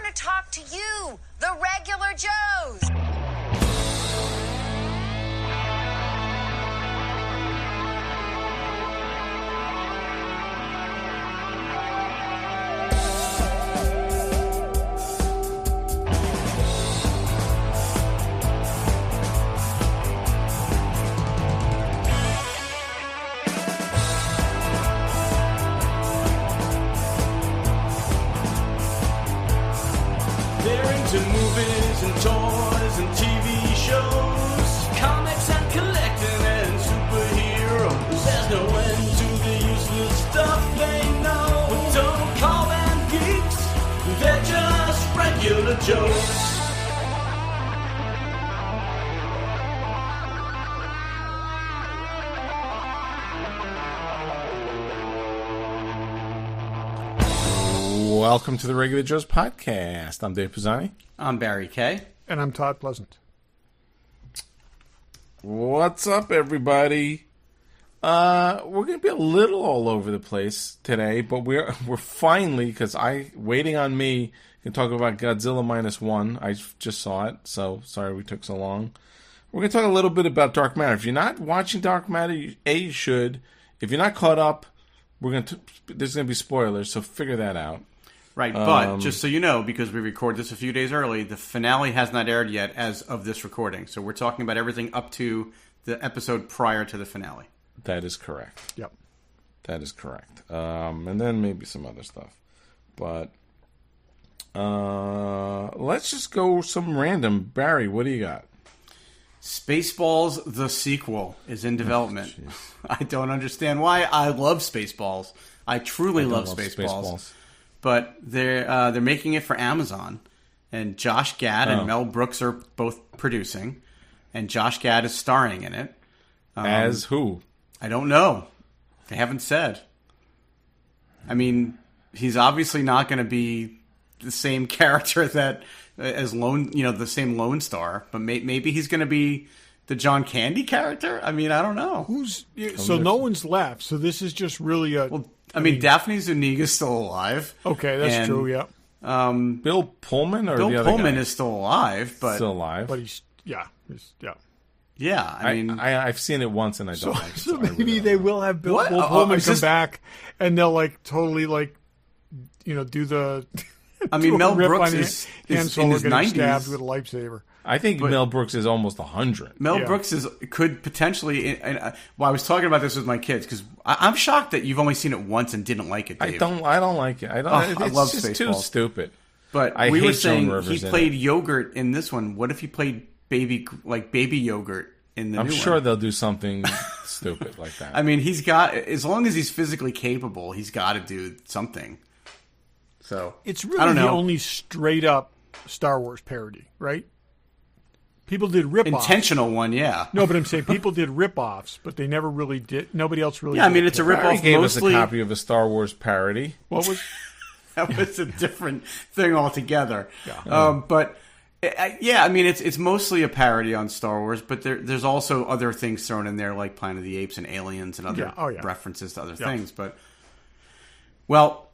to talk to you, the regular Joes. To movies and toys and TV shows, comics and collecting and superheroes. There's no end to the useless stuff they know. Don't call them geeks, they're just regular Joes. Welcome to the Regular Joe's podcast. I'm Dave Pisani. I'm Barry Kay. And I'm Todd Pleasant. What's up, everybody? We're going to be a little all over the place today, but we're finally, because waiting on me, can talk about Godzilla Minus One. I just saw it, so sorry we took so long. We're going to talk a little bit about Dark Matter. If you're not watching Dark Matter, you should. If you're not caught up, there's going to be spoilers, so figure that out. Right, but just so you know, because we record this a few days early, the finale has not aired yet as of this recording. So we're talking about everything up to the episode prior to the finale. That is correct. Yep. That is correct. And then maybe some other stuff. But let's just go some random. Barry, what do you got? Spaceballs, the sequel, is in development. I don't understand why. I love Spaceballs. I truly love Spaceballs. But they're making it for Amazon, and Josh Gad and Mel Brooks are both producing, and Josh Gad is starring in it. As who? I don't know. They haven't said. I mean, he's obviously not going to be the same character as the same Lone Star, but maybe he's going to be the John Candy character. I mean, I don't know. So no one's left. So this is just really a. Well, I mean, Daphne Zuniga's still alive. Okay, that's true. Yeah. Bill Pullman or Bill the other Pullman guy? is still alive, but Still alive. But he's yeah. I mean, I've seen it once and I don't like it. So I maybe really they don't. will have Bill What? Pullman Is come this- back, and they'll totally do the. I mean, do a Mel rip Brooks on is Han in Solo his getting 90s. stabbed with a lightsaber. I think Mel Brooks is almost 100. Mel Brooks could potentially. I was talking about this with my kids because I'm shocked that you've only seen it once and didn't like it, Dave. I don't like it. I love it's just too Spaceballs. stupid. But hate we were Joan saying Rivers he in played it. yogurt in this one. What if he played baby yogurt in the I'm new sure one? they'll do something stupid like that. I mean, he's got, as long as he's physically capable, he's got to do something. So It's I really don't the know. only straight up Star Wars parody, right? People did rip-offs. Intentional one, yeah. No, but I'm saying people did rip-offs, but they never really did. Nobody else really. Yeah, I did mean, it's a Barry rip-off gave mostly. us a copy of a Star Wars parody. What was? That was a different thing altogether. Yeah. But yeah, I mean, it's mostly a parody on Star Wars, but there's also other things thrown in there like Planet of the Apes and Aliens and other references to other things. But well,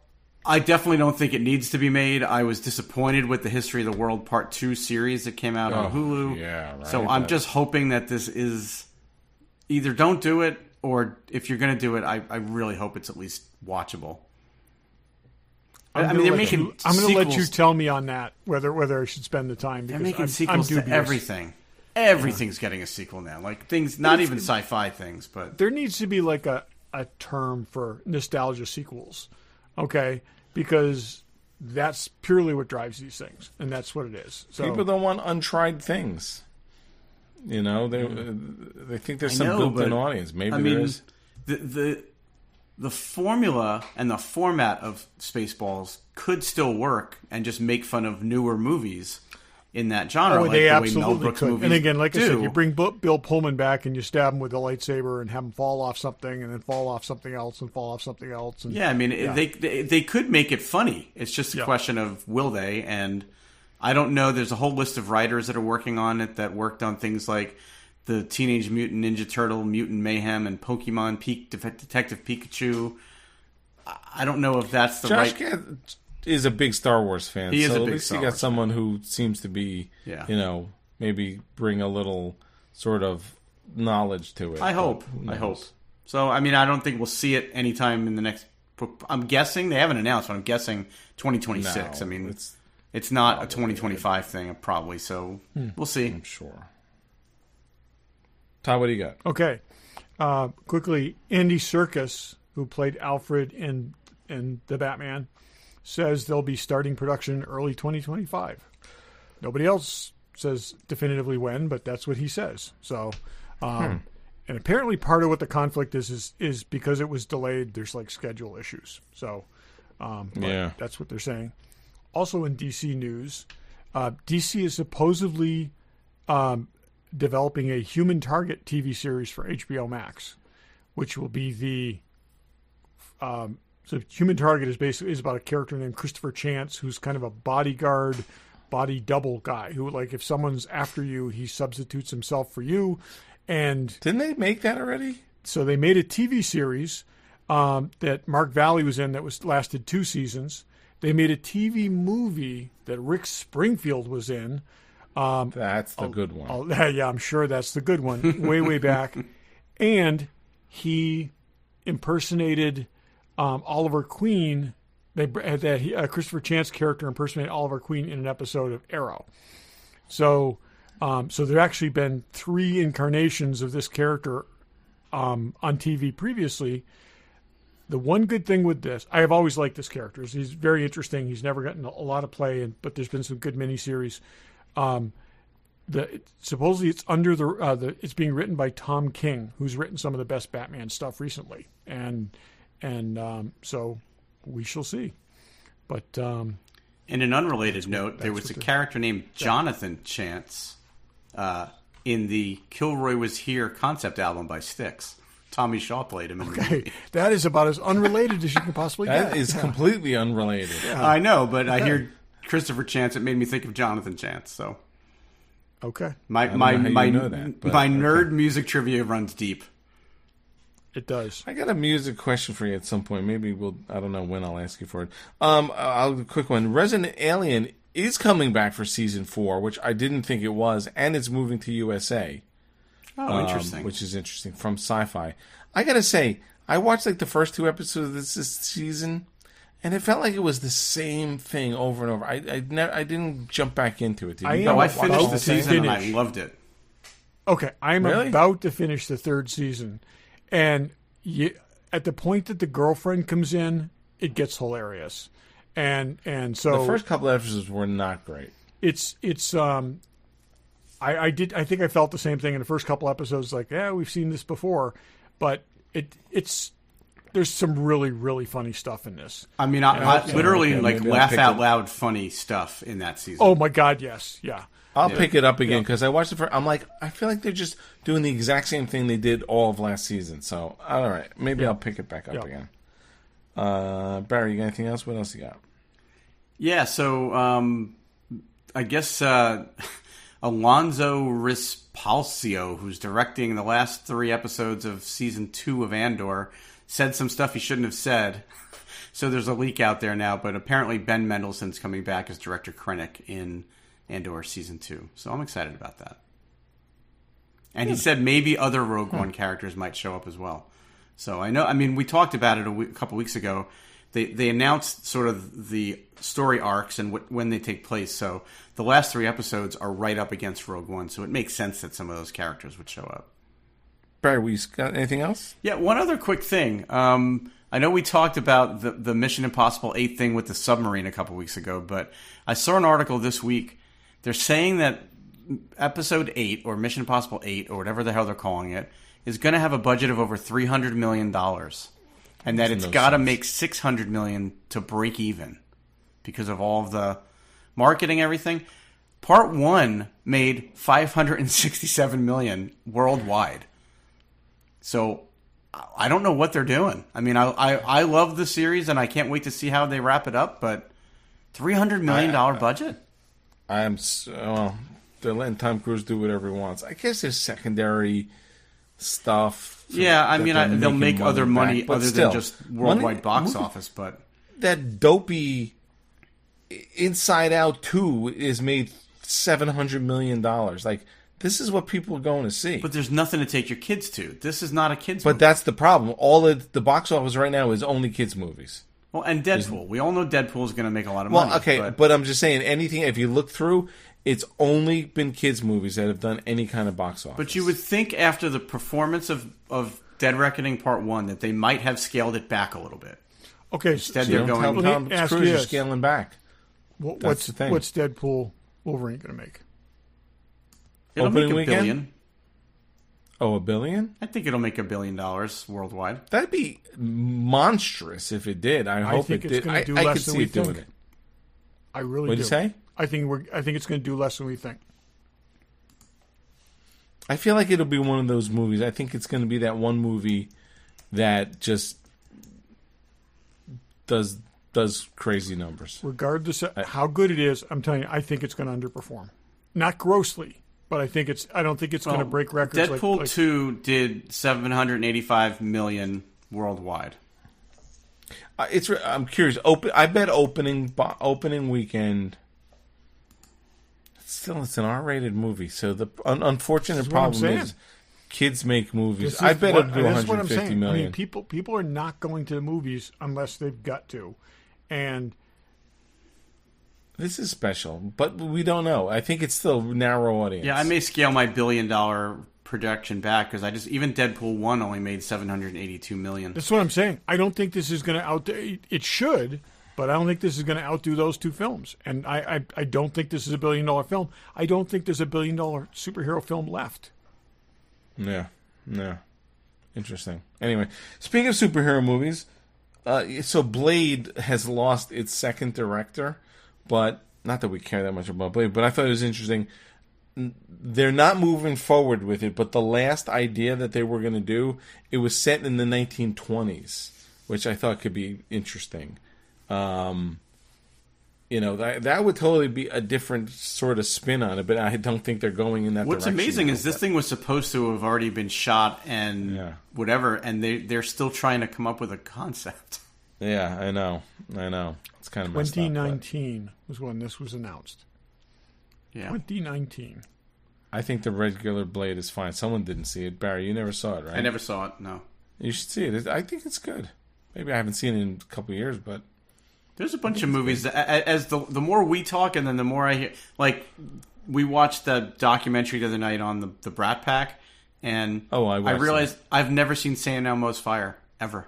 I definitely don't think it needs to be made. I was disappointed with the History of the World Part 2 series that came out on Hulu. Yeah, right. So I'm just hoping that this is either don't do it, or if you're going to do it, I really hope it's at least watchable. I'm they're gonna making let you sequels. tell me on that whether I should spend the time. They're Because making I'm sequels to dubious. everything. Everything's getting a sequel now. Like things, not even sci-fi things, but There needs to be like a term for nostalgia sequels, okay? Because that's purely what drives these things, and that's what it is. So People don't want untried things. You know, they think there's some know, built-in but, audience. Maybe I there mean, is. the formula and the format of Spaceballs could still work and just make fun of newer movies in that genre, like they the way Mel absolutely Brooks could. movies And again, like I do. said, you bring Bill Pullman back and you stab him with a lightsaber and have him fall off something and then fall off something else and fall off something else. And, Yeah, I mean, they could make it funny. It's just a question of will they? And I don't know. There's a whole list of writers that are working on it that worked on things like the Teenage Mutant Ninja Turtle, Mutant Mayhem, and Pokemon Detective Pikachu. I don't know if that's the right... is a big Star Wars fan. He is so a at big least Star you got Wars someone who seems to be, maybe bring a little sort of knowledge to it. I hope. So, I mean, I don't think we'll see it anytime in the next... I'm guessing, they haven't announced, but I'm guessing 2026. No, I mean, it's not a 2025 thing, probably, so we'll see. I'm sure. Todd, what do you got? Okay. Quickly, Andy Serkis, who played Alfred in The Batman, says they'll be starting production early 2025. Nobody else says definitively when, but that's what he says. So, and apparently part of what the conflict is because it was delayed, there's like schedule issues. So, that's what they're saying. Also in DC news, DC is supposedly developing a Human Target TV series for HBO Max, which will be the so Human Target is about a character named Christopher Chance, who's kind of a bodyguard, body double guy who, like, if someone's after you, he substitutes himself for you. And didn't they make that already? So they made a TV series that Mark Valley was in that lasted 2 seasons. They made a TV movie that Rick Springfield was in. That's the good one. Yeah, I'm sure that's the good one. Way back. And he impersonated Oliver Queen. Christopher Chance character impersonated Oliver Queen in an episode of Arrow. So there actually been 3 incarnations of this character on TV previously. The one good thing with this, I have always liked this character. He's very interesting. He's never gotten a lot of play, but there's been some good miniseries. Supposedly it's under it's being written by Tom King, who's written some of the best Batman stuff recently, and so we shall see. But in an unrelated note, there was a character named Jonathan Chance in the Kilroy Was Here concept album by Styx. Tommy Shaw played him in the movie. That is about as unrelated as you can possibly get. That is completely unrelated. Yeah. I know, but I hear Christopher Chance. It made me think of Jonathan Chance. So, okay, my nerd music trivia runs deep. It does. I got a music question for you at some point. Maybe I don't know when I'll ask you for it. A quick one. Resident Alien is coming back for season 4, which I didn't think it was, and it's moving to USA. Oh, interesting. Which is interesting, from Sci-Fi. I gotta say, I watched like the first 2 episodes of this season, and it felt like it was the same thing over and over. I didn't jump back into it. I finished the season and I loved it. Okay, I'm about to finish the 3rd season, and at the point that the girlfriend comes in, it gets hilarious, and so the first couple of episodes were not great. I think I felt the same thing in the first couple episodes. Like, yeah, we've seen this before, but there's some really, really funny stuff in this. I mean, I literally laugh out loud funny stuff in that season. Oh my God, yes, yeah. I'll pick it up again because I watched it I'm like, I feel like they're just doing the exact same thing they did all of last season. So, all right, maybe I'll pick it back up again. Barry, you got anything else? What else you got? Yeah, so I guess Alonso Rispalcio, who's directing the last 3 episodes of season 2 of Andor, said some stuff he shouldn't have said. So there's a leak out there now, but apparently Ben Mendelsohn's coming back as Director Krennic in Andor season 2. So I'm excited about that. And he said maybe other Rogue One characters might show up as well. So we talked about it a couple weeks ago. They announced sort of the story arcs and when they take place. So the last 3 episodes are right up against Rogue One. So it makes sense that some of those characters would show up. Barry, we got anything else? Yeah, one other quick thing. I know we talked about the Mission Impossible 8 thing with the submarine a couple weeks ago, but I saw an article this week. They're saying that Episode 8, or Mission Impossible 8, or whatever the hell they're calling it, is going to have a budget of over $300 million. And that it's got to make $600 million to break even because of all of the marketing, everything. Part 1 made $567 million worldwide. So I don't know what they're doing. I mean, I love the series and I can't wait to see how they wrap it up. But $300 million budget. They're letting Tom Cruise do whatever he wants. I guess there's secondary stuff. Yeah, I mean, they'll make other money other than just worldwide box office. But that dopey Inside Out 2 is made $700 million. Like, this is what people are going to see. But there's nothing to take your kids to. This is not a kids movie. But that's the problem. All of the box office right now is only kids movies. Well, and Deadpool. We all know Deadpool is going to make a lot of money. Well, okay, but I'm just saying, anything, if you look through, it's only been kids movies that have done any kind of box office. But you would think after the performance of Dead Reckoning Part 1 that they might have scaled it back a little bit. Okay, Instead So they're you don't going... tell Let me Tom ask Cruise you you're this. scaling back. what's the thing. What's Deadpool Wolverine going to make? It'll Opening make a weekend? billion. Oh, $1 billion? I think it'll make $1 billion worldwide. That'd be monstrous if it did. I hope think it it's did. gonna do I less could than see we it doing think. it. I really What'd do. you say? I think it's going to do less than we think. I feel like it'll be one of those movies. I think it's going to be that one movie that just does crazy numbers. Regardless of how good it is, I'm telling you, I think it's going to underperform. Not grossly, but I don't think it's going to break records. Deadpool 2 did $785 million worldwide. I'm curious. I bet opening weekend. Still, it's an R-rated movie. So the unfortunate problem is kids make movies. I bet it'll do $150 million. I mean, people are not going to the movies unless they've got to, and this is special, but we don't know. I think it's still a narrow audience. Yeah, I may scale my $1 billion projection back because even Deadpool 1 only made $782 million. That's what I'm saying. I don't think this is going to outdo. It should, but I don't think this is going to outdo those two films. And I don't think this is a $1 billion film. I don't think there's a $1 billion superhero film left. Yeah. Interesting. Anyway, speaking of superhero movies, so Blade has lost its second director, but not that we care that much about Blade, but I thought it was interesting. They're not moving forward with it, but the last idea that they were going to do, it was set in the 1920s, which I thought could be interesting. That would totally be a different sort of spin on it, but I don't think they're going in that What's direction. amazing is this thing was supposed to have already been shot and whatever, and they're still trying to come up with a concept. Yeah, I know. It's kind of messed up. 2019 was when this was announced. Yeah. 2019. I think the regular Blade is fine. Someone didn't see it. Barry, you never saw it, right? I never saw it, no. You should see it. I think it's good. Maybe I haven't seen it in a couple of years, but... There's a bunch of movies that, as the more we talk and then the more I hear... Like, we watched the documentary the other night on the Brat Pack, and I realized I've never seen St. Elmo's Fire, ever.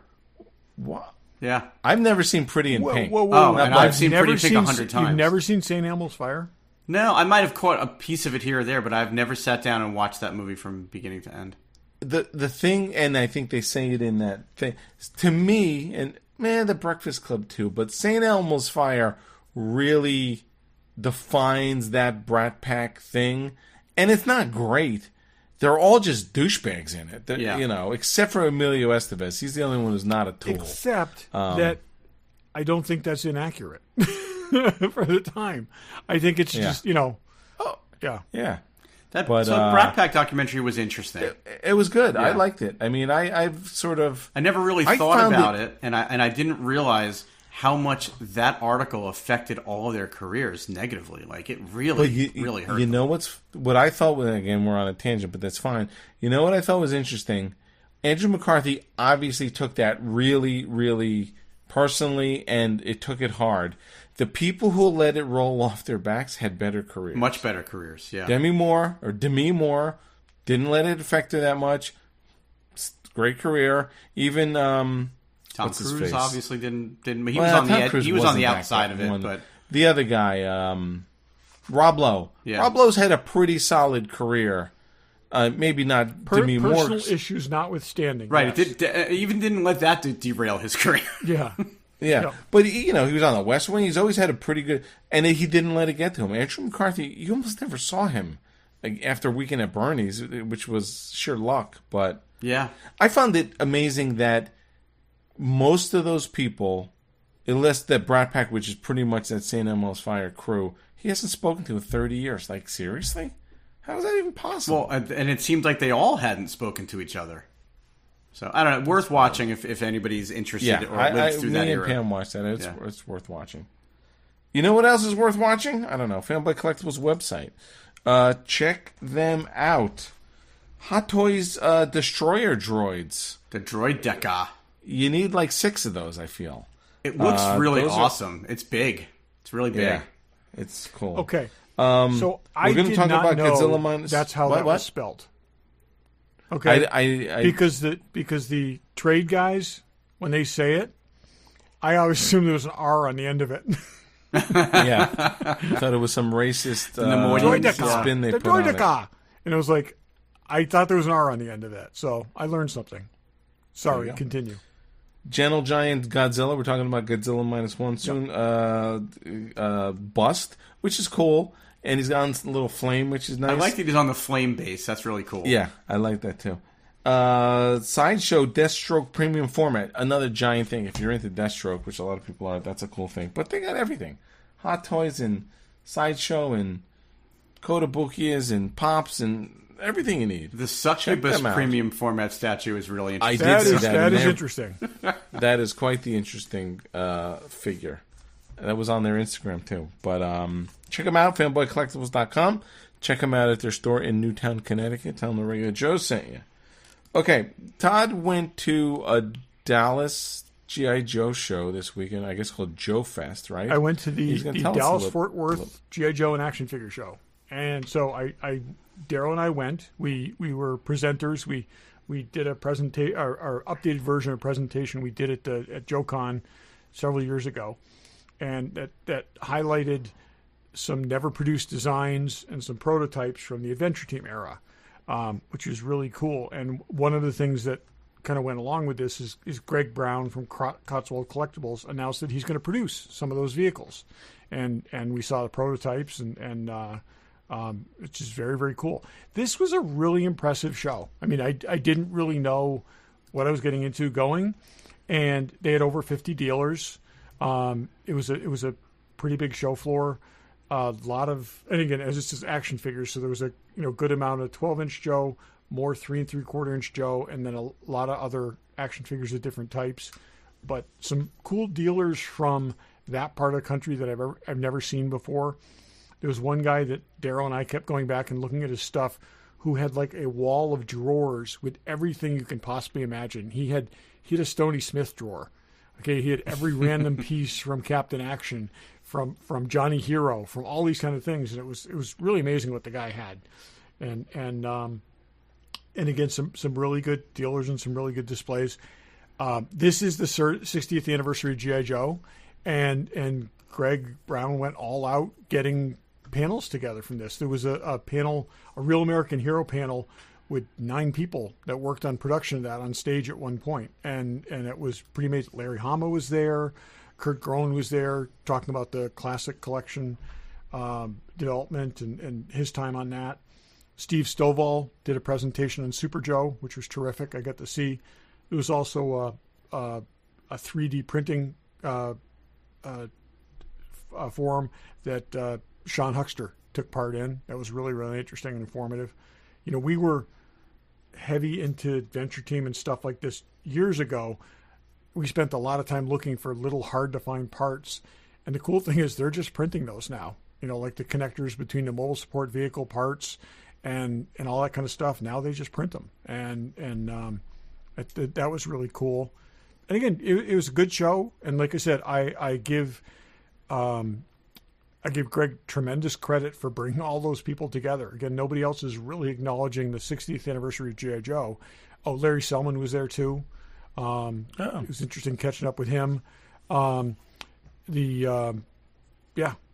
What? Yeah. I've never seen Pretty in Pink. And I've seen Pretty in Pink 100 times. You've never seen St. Elmo's Fire? No, I might have caught a piece of it here or there, but I've never sat down and watched that movie from beginning to end. The thing, and I think they say it in that thing, to me, and The Breakfast Club too, but St. Elmo's Fire really defines that Brat Pack thing, and it's not great. They're all just douchebags in it, except for Emilio Estevez. He's the only one who's not a tool. Except that I don't think that's inaccurate for the time. I think it's just, Yeah. That But, Brat Pack documentary was interesting. It was good. Yeah. I liked it. I mean, I've sort of... I never really thought about it, and I didn't realize how much that article affected all of their careers negatively. Like, it really hurt them. You know what I thought, again, we're on a tangent, but that's fine. You know what I thought was interesting? Andrew McCarthy obviously took that really, really personally, and it took it hard. The people who let it roll off their backs had better careers. Much better careers, yeah. Demi Moore didn't let it affect her that much. Great career. Even Tom Cruise obviously didn't. He was on the edge. He was on the outside of it, but the other guy, Rob Lowe. Yeah. Rob Lowe's had a pretty solid career. Maybe not Demi Moore. Personal issues notwithstanding. Right. Yes. It even didn't let that derail his career. Yeah. Yeah, but he was on the West Wing. He's always had a pretty good, and he didn't let it get to him. Andrew McCarthy, you almost never saw him after Weekend at Bernie's, which was sheer luck. But yeah, I found it amazing that most of those people, unless that Brat Pack, which is pretty much that St. Elmo's Fire crew, he hasn't spoken to in 30 years. Like, seriously? How is that even possible? Well, and it seemed like they all hadn't spoken to each other. So, I don't know. Worth watching if anybody's interested or lived through that era. Me and Pam watched that. It's worth watching. You know what else is worth watching? I don't know. Fanboy Collectibles website. Check them out. Hot Toys Destroyer droids. The Droid Deca. You need like 6 of those, I feel. It looks really awesome. It's big. It's really big. Yeah, it's cool. Okay. So I did not know Godzilla Minus... that's how that was spelled. Okay. Because the trade guys, when they say it, I always assume there was an R on the end of it. Yeah. I thought it was some racist spin they put on it. And it was like, I thought there was an R on the end of that. So I learned something. Sorry, continue. Gentle Giant Godzilla. We're talking about Godzilla Minus One soon. Yep. Bust, which is cool. And he's on a little flame, which is nice. I like that he's on the flame base. That's really cool. Yeah, I like that too. Sideshow Deathstroke Premium Format. Another giant thing. If you're into Deathstroke, which a lot of people are, that's a cool thing. But they got everything. Hot Toys and Sideshow and Kotobukias and Pops and everything you need. The Succubus Premium Format statue is really interesting. I did see that. That is interesting. That is quite the interesting figure. That was on their Instagram too. But check them out, fanboycollectibles.com. Check them out at their store in Newtown, Connecticut. Tell them the regular Joe sent you. Okay, Todd went to a Dallas G.I. Joe show this weekend, I guess called Joe Fest, right? I went to the Dallas-Fort Worth G.I. Joe and action figure show. And so Daryl and I went. We were presenters. We did a presentation, our updated version of a presentation we did at JoeCon several years ago. And that highlighted some never-produced designs and some prototypes from the Adventure Team era, which was really cool. And one of the things that kind of went along with this is Greg Brown from Cotswold Collectibles announced that he's going to produce some of those vehicles. And we saw the prototypes, and it's just very, very cool. This was a really impressive show. I mean, I didn't really know what I was getting into going, and they had over 50 dealers. It was a pretty big show floor. A lot of, and again, as this is action figures, so there was a good amount of 12-inch Joe, more 3 3/4-inch Joe, and then a lot of other action figures of different types. But some cool dealers from that part of the country that I've never seen before. There was one guy that Daryl and I kept going back and looking at his stuff, who had like a wall of drawers with everything you can possibly imagine. He had a Stoney Smith drawer. Okay, he had every random piece from Captain Action, from Johnny Hero, from all these kind of things, and it was really amazing what the guy had, and again some really good dealers and some really good displays. This is the 60th anniversary of G.I. Joe, and Greg Brown went all out getting panels together from this. There was a panel, a Real American Hero panel, with 9 people that worked on production of that on stage at one point. And it was pretty amazing. Larry Hama was there. Kurt Groen was there talking about the classic collection development and his time on that. Steve Stovall did a presentation on Super Joe, which was terrific. I got to see. There was also a 3D printing forum that Sean Huckster took part in. That was really, really interesting and informative. We were heavy into Adventure Team and stuff like this years ago. We spent a lot of time looking for little hard-to-find parts. And the cool thing is they're just printing those now. Like the connectors between the mobile support vehicle parts and all that kind of stuff. Now they just print them. And that was really cool. And again, it was a good show. And like I said, I give Greg tremendous credit for bringing all those people together. Again, nobody else is really acknowledging the 60th anniversary of G.I. Joe. Oh, Larry Selman was there too. It was interesting catching up with him.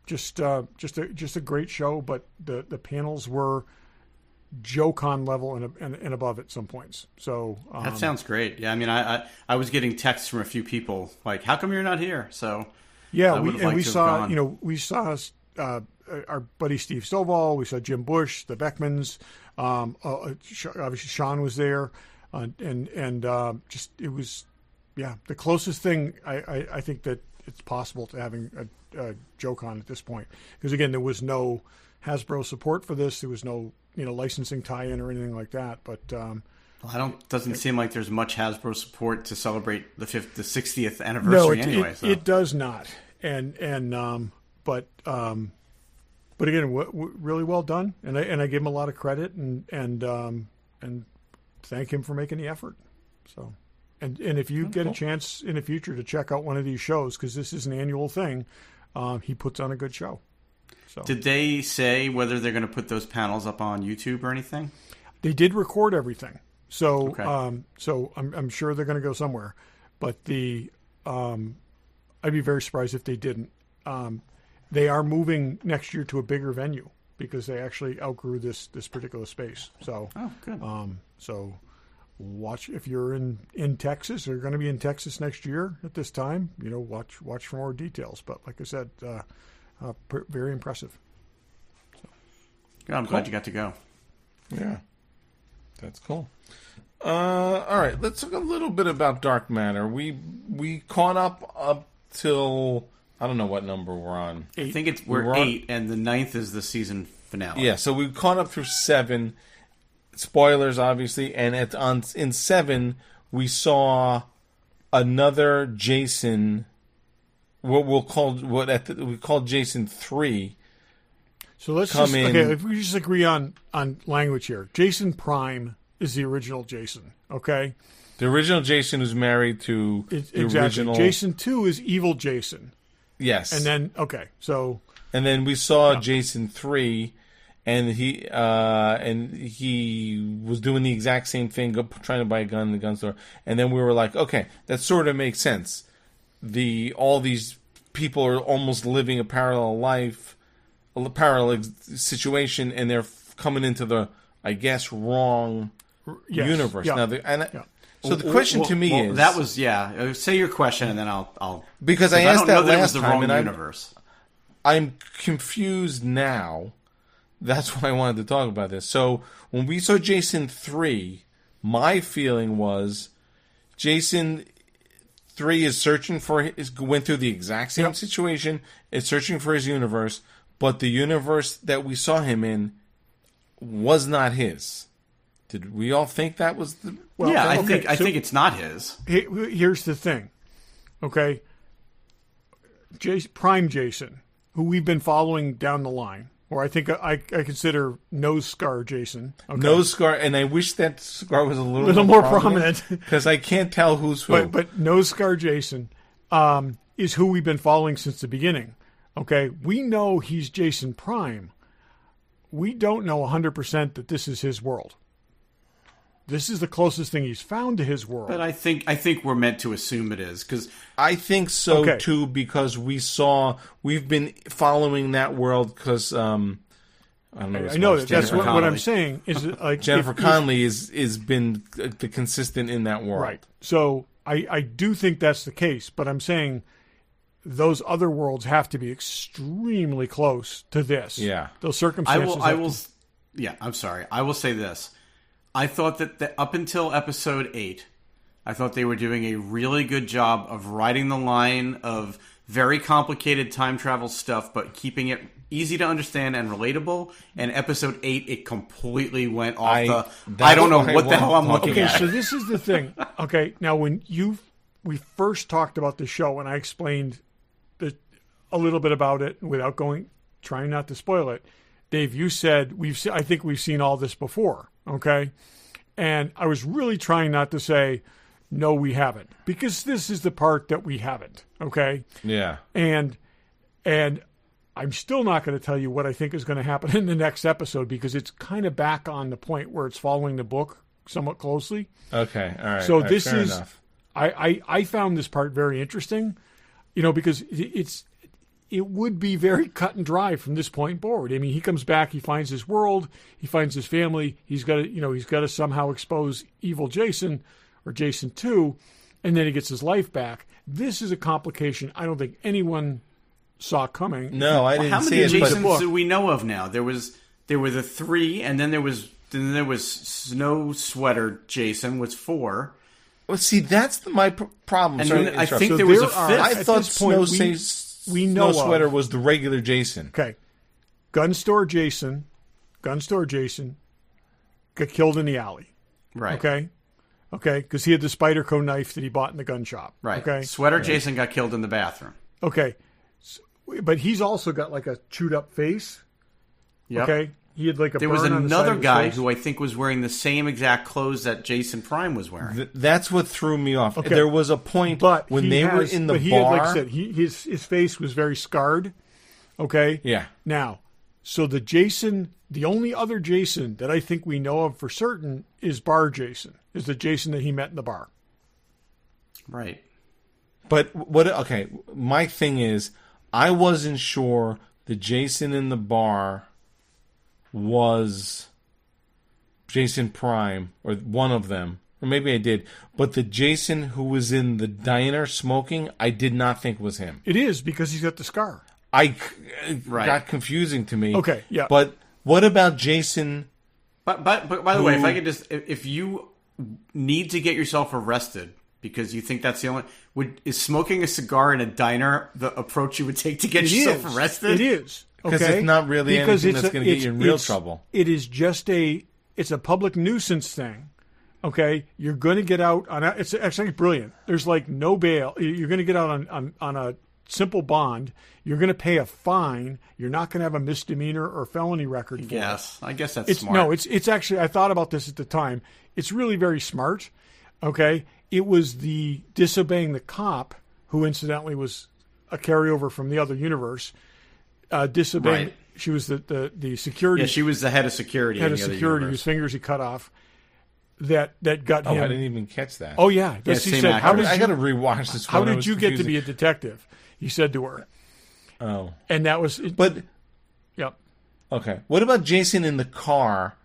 Just a great show. But the panels were JoeCon level and above at some points. So that sounds great. Yeah, I mean, I was getting texts from a few people like, "How come you're not here?" So. Yeah, we saw our buddy Steve Stovall, we saw Jim Bush, the Beckmans, obviously Sean was there, and just it was, the closest thing I think that it's possible to having a JoeCon at this point, because again there was no Hasbro support for this, there was no licensing tie-in or anything like that, but. Doesn't seem like there's much Hasbro support to celebrate the 60th anniversary anyway. So. It does not. again, really well done, and I give him a lot of credit and thank him for making the effort. So, and if you get a chance in the future to check out one of these shows, because this is an annual thing, he puts on a good show. So, did they say whether they're going to put those panels up on YouTube or anything? they did record everything, so Okay. so I'm sure they're going to go somewhere. But I'd be very surprised if they didn't. They are moving next year to a bigger venue because they actually outgrew this particular space. So, good. So watch if you're in Texas or going to be in Texas next year at this time. Watch for more details. But like I said, very impressive. Good, I'm glad you got to go. Yeah, that's cool. All right, let's talk a little bit about Dark Matter. We caught up till I don't know what number we're on. I think we're 8, and the 9th is the season finale. Yeah, so we caught up through 7. Spoilers, obviously, and in 7 we saw another Jason. We called Jason 3. So let's come in. Okay, if we just agree on language here. Jason Prime is the original Jason. Okay, The original Jason was married to the original Jason 2 is evil Jason. Yes, And then and then we saw Jason 3, and he was doing the exact same thing, trying to buy a gun in the gun store. And then we were like, okay, that sort of makes sense. All these people are almost living a parallel life, a parallel situation, and they're coming into the, I guess, wrong universe. Yeah. Now, so the question to me is that was say your question and then I'll because I asked that that last was the time wrong and universe. I'm confused now. That's why I wanted to talk about this. So when we saw Jason 3, my feeling was Jason 3 is went through the exact same situation, is searching for his universe, but the universe that we saw him in was not his. Did we all think that was the... Well, I think it's not his. Here's the thing, okay? Prime Jason, who we've been following down the line, or I think I consider Nose Scar Jason. Okay? Nose Scar, and I wish that scar was a little more prominent. Because I can't tell who's who. But Nose Scar Jason is who we've been following since the beginning. Okay, we know he's Jason Prime. We don't know 100% that this is his world. This is the closest thing he's found to his world. But I think we're meant to assume it is because I think so too, because we've been following that world because I know that's what I'm saying is like Jennifer Connelly is been the consistent in that world, right? So I do think that's the case, but I'm saying those other worlds have to be extremely close to this. Yeah, those circumstances. I'm sorry. I will say this. I thought that up until episode 8, I thought they were doing a really good job of riding the line of very complicated time travel stuff, but keeping it easy to understand and relatable. And episode 8, it completely went off I don't know what the hell I'm looking at. Okay, so this is the thing. Okay, now when we first talked about the show, and I explained a little bit about it without trying not to spoil it. Dave, you said I think we've seen all this before. Okay, and I was really trying not to say no, we haven't, because this is the part that we haven't. Okay, yeah, and I'm still not going to tell you what I think is going to happen in the next episode because it's kind of back on the point where it's following the book somewhat closely. Okay, all right. So all right, this fair is enough. I found this part very interesting, because it would be very cut and dry from this point forward. I mean, he comes back, he finds his world, he finds his family. He's got to somehow expose evil Jason or Jason 2, and then he gets his life back. This is a complication I don't think anyone saw coming. No, I didn't how see many it. Jasons do we know of now? There were the 3, and then there was Snow Sweater Jason was 4. Well, see, that's my problem. And Sorry then to I interrupt. think So there was a there are- 5th. I at thought this point, we know Snow of- Sweater was the regular Jason. Okay, gun store Jason got killed in the alley. Right. Okay, because he had the Spyderco knife that he bought in the gun shop. Right. Okay. Sweater Jason got killed in the bathroom. Okay. but he's also got like a chewed up face. Yep. Okay, he had like a. There was burn on the side another of his guy face. who I think was wearing the same exact clothes that Jason Prime was wearing. That's what threw me off. Okay. There was a point But when he they were has- in the but he bar. had, like I said, his face was very scarred. Okay. Yeah. Now, so the only other Jason that I think we know of for certain is Bar Jason. Is the Jason that he met in the bar. Right. But what? Okay, my thing is, I wasn't sure the Jason in the bar was Jason Prime or one of them, or maybe I did. But the Jason who was in the diner smoking, I did not think was him. It is because he's got the scar. Right. Got confusing to me. Okay, yeah. But what about Jason? But by the way, if I could just, if you need to get yourself arrested because you think that's the only, is smoking a cigar in a diner the approach you would take to get yourself arrested? It is. Because Okay? it's not really Because anything that's going to get you in real trouble. It is just it's a public nuisance thing. Okay, you're going to get out on it's actually brilliant. There's like no bail. You're going to get out on a simple bond. You're going to pay a fine. You're not going to have a misdemeanor or felony record for Yes, I guess that's it. smart. No, it's actually, I thought about this at the time. It's really very smart. Okay, it was the disobeying the cop, who incidentally was a carryover from the other universe. Disobeying. Right. She was the security. Yeah, she was the head of security. head in of the other security universe. whose fingers he cut off. That got Oh, him. I didn't even catch that. Oh yeah, Yeah, he same said, actor. "How did I you, got to rewatch this. how one. It did was you get to confusing. be a detective?" He said to her, Oh, and that was. but Yep. okay. What about Jason in the car?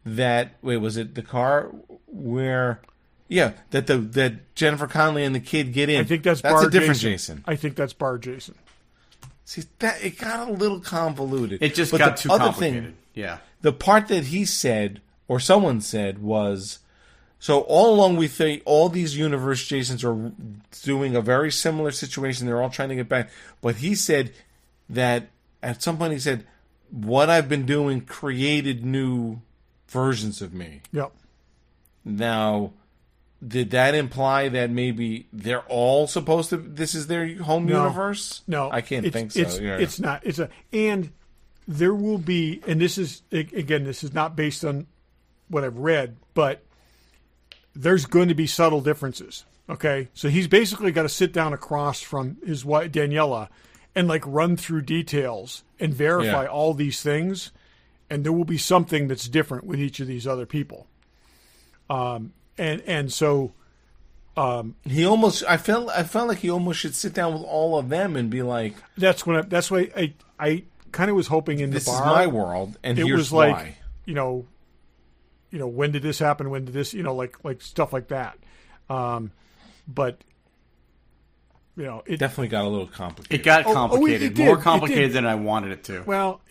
Was it the car where? Yeah, that Jennifer Connelly and the kid get in. I think that's a different Jason. Jason. I think that's Bar Jason. See, that it got a little convoluted. It just But got the too other complicated. thing, Yeah. the part that he said or someone said was, so all along we think all these universe Jasons are doing a very similar situation. They're all trying to get back. But he said that at some point he said, what I've been doing created new versions of me. Yep. Now, did that imply that maybe they're all supposed to, this is their home No. universe? No, I can't think so. It's not. And there will be, and this is again, this is not based on what I've read, but there's going to be subtle differences. Okay, so he's basically got to sit down across from his wife Daniela and like run through details and verify all these things, and there will be something that's different with each of these other people. And so. He almost, I felt like he almost should sit down with all of them and be like, That's why I kind of was hoping in this the is bar. my world, and It here's was like, why. you know, when did this happen? When did this, like stuff like that. But it Definitely got a little complicated. It got it complicated. did. More It complicated did. than I wanted it to. well,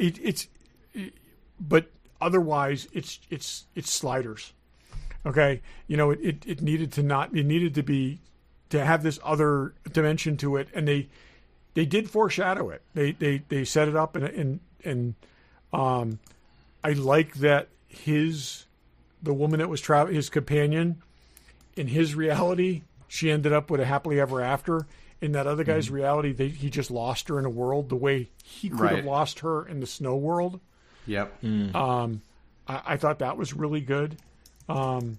but otherwise it's sliders. Okay, it needed to be to have this other dimension to it, and they did foreshadow it. They set it up, and I like that the woman that was his companion, in his reality, she ended up with a happily ever after. In that other guy's reality, he just lost her in a world the way he could have Right. lost her in the snow world. Yep. I thought that was really good. I'm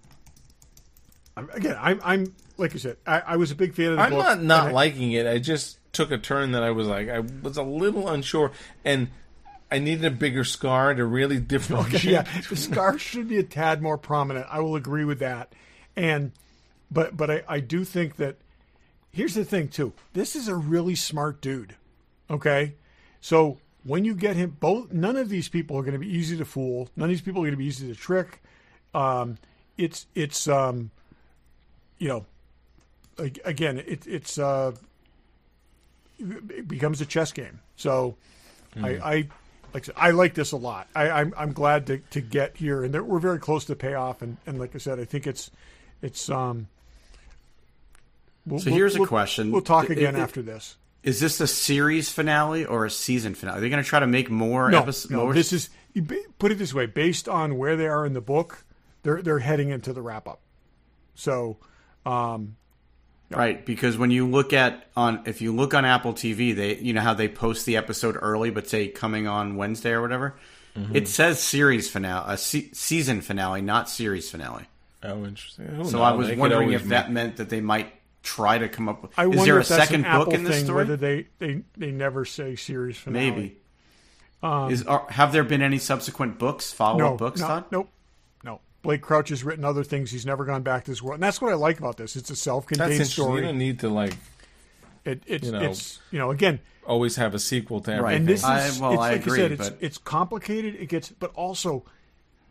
like I said, I was a big fan of the I'm book. not and liking it. I just took a turn that I was a little unsure, and I needed a bigger scar to really differentiate. Yeah, the scar should be a tad more prominent. I will agree with that. But I do think that here's the thing too. This is a really smart dude. Okay, so when you get him, none of these people are going to be easy to fool. None of these people are going to be easy to trick. It's again, it becomes a chess game. So I like I said, I like this a lot. I'm glad to get here, and we're very close to payoff. And like I said, I think it's. So here's a question. We'll talk again after this. Is this a series finale or a season finale? Are they going to try to make more episodes? No, this is, put it this way, based on where they are in the book, they're heading into the wrap up. So, Right, because when you look if you look on Apple TV, they, you know how they post the episode early, but say coming on Wednesday or whatever. It says series finale, season finale, not series finale. Oh, interesting. So I was wondering if that meant that they might try to come up with. I Is wonder there a if that's second an book Apple in this thing, story? whether they never say series finale. Maybe. Have there been any subsequent books, follow-up books? Todd? Nope. Blake Crouch has written other things. He's never gone back to this world, and that's what I like about this. It's a self-contained story. You don't need to It's again, always have a sequel to everything. and this is I like agree, I said, but it's complicated. But also,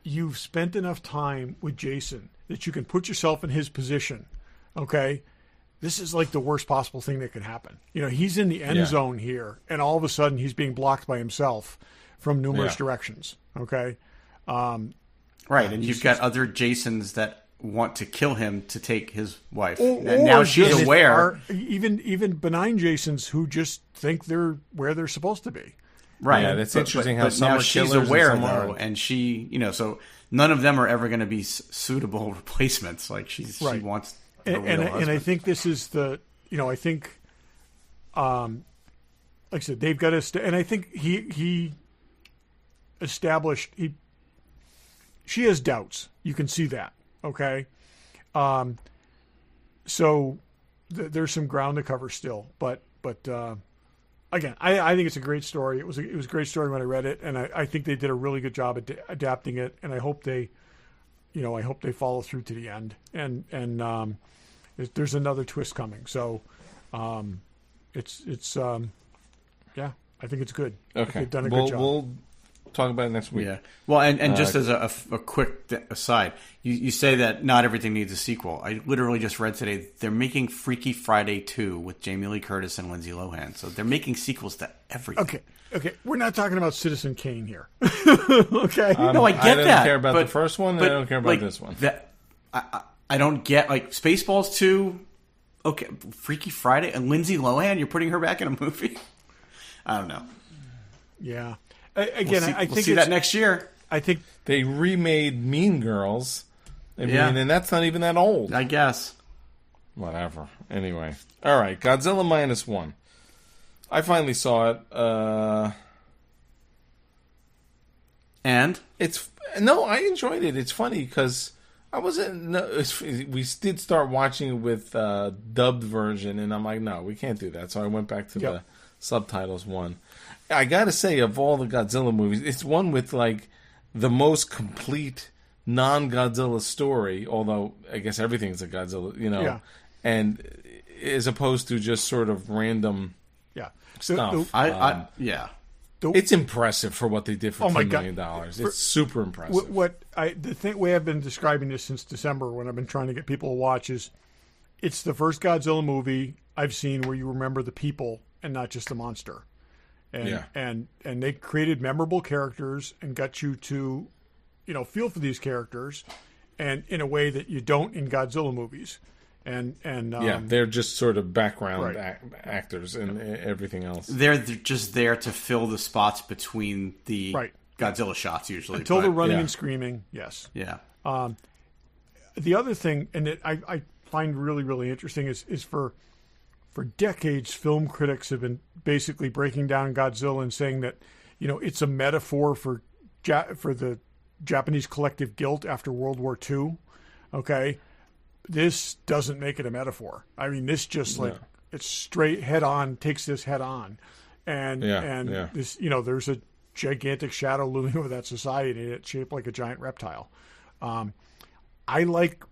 you've spent enough time with Jason that you can put yourself in his position. Okay, this is like the worst possible thing that could happen. He's in the end zone here, and all of a sudden he's being blocked by himself from numerous directions. Okay. Right, and you've got other Jasons that want to kill him to take his wife. Or And now she's just aware. Even benign Jasons who just think they're where they're supposed to be. Right. Yeah, that's interesting how but some now are she's killers aware, and some though, aren't. and she, so none of them are ever going to be suitable replacements. Like she wants a real And husband. I think this is I think, like I said, they've got to, and I think he established, she has doubts. You can see that. Okay. So there's some ground to cover still, but again, I think it's a great story. It was a great story when I read it, and I think they did a really good job at adapting it, and I hope they follow through to the end, and there's another twist coming. So, it's I think it's good. Okay, They've done a good job. We'll talk about it next week. Yeah. Well, and just as a quick aside, you say that not everything needs a sequel. I literally just read today they're making Freaky Friday 2 with Jamie Lee Curtis and Lindsay Lohan. So they're making sequels to everything. Okay. We're not talking about Citizen Kane here. Okay. No, I get I don't that. care about but- the first one, and I don't care about this one. I don't get, Spaceballs 2, okay, Freaky Friday, and Lindsay Lohan, you're putting her back in a movie? I don't know. Yeah. Again, I think we'll see that next year. I think They remade Mean Girls. And that's not even that old. I guess. Whatever. Anyway. All right. Godzilla Minus One. I finally saw it. And? I enjoyed it. It's funny because I wasn't. We did start watching it with dubbed version, and I'm like, no, we can't do that. So I went back to the subtitles one. I gotta say, of all the Godzilla movies, it's one with the most complete non-Godzilla story. Although I guess everything's a Godzilla, and as opposed to just sort of random stuff. It's impressive for what they did for $10 million. It's super impressive. The way I've been describing this since December, when I've been trying to get people to watch, is it's the first Godzilla movie I've seen where you remember the people and not just the monster. And they created memorable characters and got you to, feel for these characters, and in a way that you don't in Godzilla movies. And they're just sort of background actors and everything else. They're just there to fill the spots between the Godzilla shots, usually. Until they're running and screaming, yes. Yeah. The other thing, and that I find really, really interesting, is for decades, film critics have been basically breaking down Godzilla and saying that, it's a metaphor for the Japanese collective guilt after World War II. Okay. This doesn't make it a metaphor. I mean, this just it's straight head on, takes this head on. And this, there's a gigantic shadow looming over that society, and it's shaped like a giant reptile. I like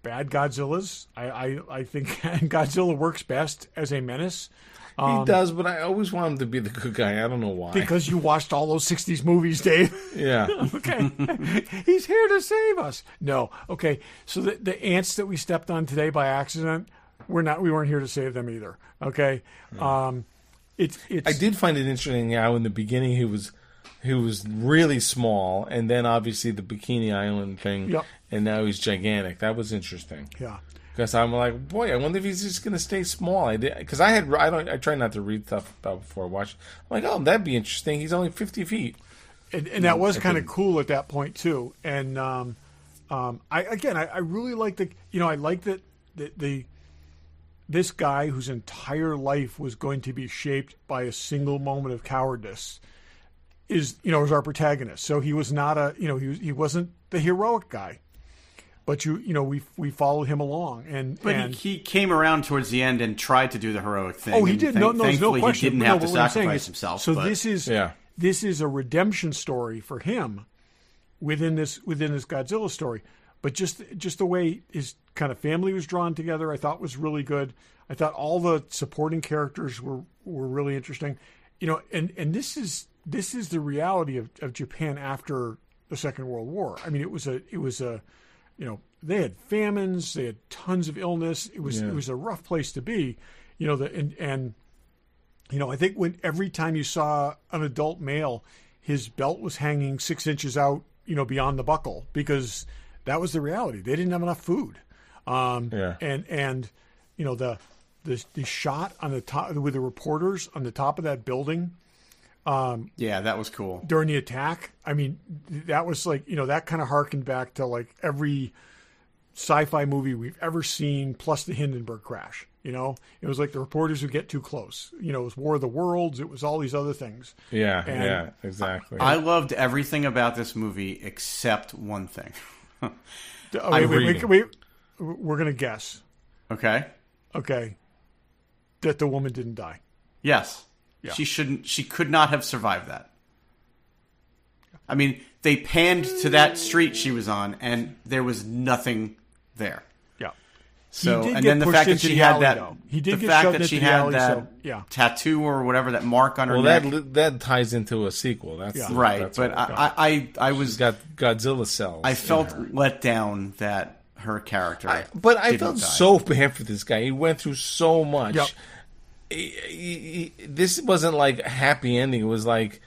bad Godzillas. I think Godzilla works best as a menace. He does, but I always want him to be the good guy. I don't know why. Because you watched all those 60s movies, Dave. Yeah. Okay. He's here to save us. No. Okay. So the ants that we stepped on today by accident, we weren't here to save them either. Okay. It's I did find it interesting how in the beginning he was really small, and then obviously the Bikini Island thing, and now he's gigantic. That was interesting. Yeah. Because I'm like, boy, I wonder if he's just going to stay small. Because I try not to read stuff about before I watch. I'm like, oh, that'd be interesting. He's only 50 feet. And that was kind of cool at that point too. And I really like I like that the this guy whose entire life was going to be shaped by a single moment of cowardice is our protagonist. So he was not he wasn't the heroic guy, but we followed him along, and he came around towards the end and tried to do the heroic thing. Oh, he did. There's no question. He didn't have to sacrifice himself. So this is a redemption story for him within this Godzilla story. But just the way his kind of family was drawn together, I thought was really good. I thought all the supporting characters were really interesting. And this is the reality of Japan after the Second World War. I mean, it was a they had famines, they had tons of illness. It was a rough place to be. I think every time you saw an adult male, his belt was hanging 6 inches out, beyond the buckle, because that was the reality. They didn't have enough food. And the shot on the top with the reporters on the top of that building. That was cool. During the attack, I mean, that was like, that kind of harkened back to like every sci-fi movie we've ever seen, plus the Hindenburg crash. It was like the reporters would get too close. It was War of the Worlds. It was all these other things. Yeah, exactly. I loved everything about this movie except one thing. Wait. We're going to guess. Okay. That the woman didn't die. Yes. Yeah. She could not have survived that. I mean, they panned to that street she was on, and there was nothing there. Yeah. So, and then the fact that she had that, tattoo or whatever, that mark on her neck. That ties into a sequel. That's right. That's but I was She's got Godzilla cells. I felt let down that her character. I felt so bad for this guy. He went through so much. Yep. This wasn't like a happy ending. It was like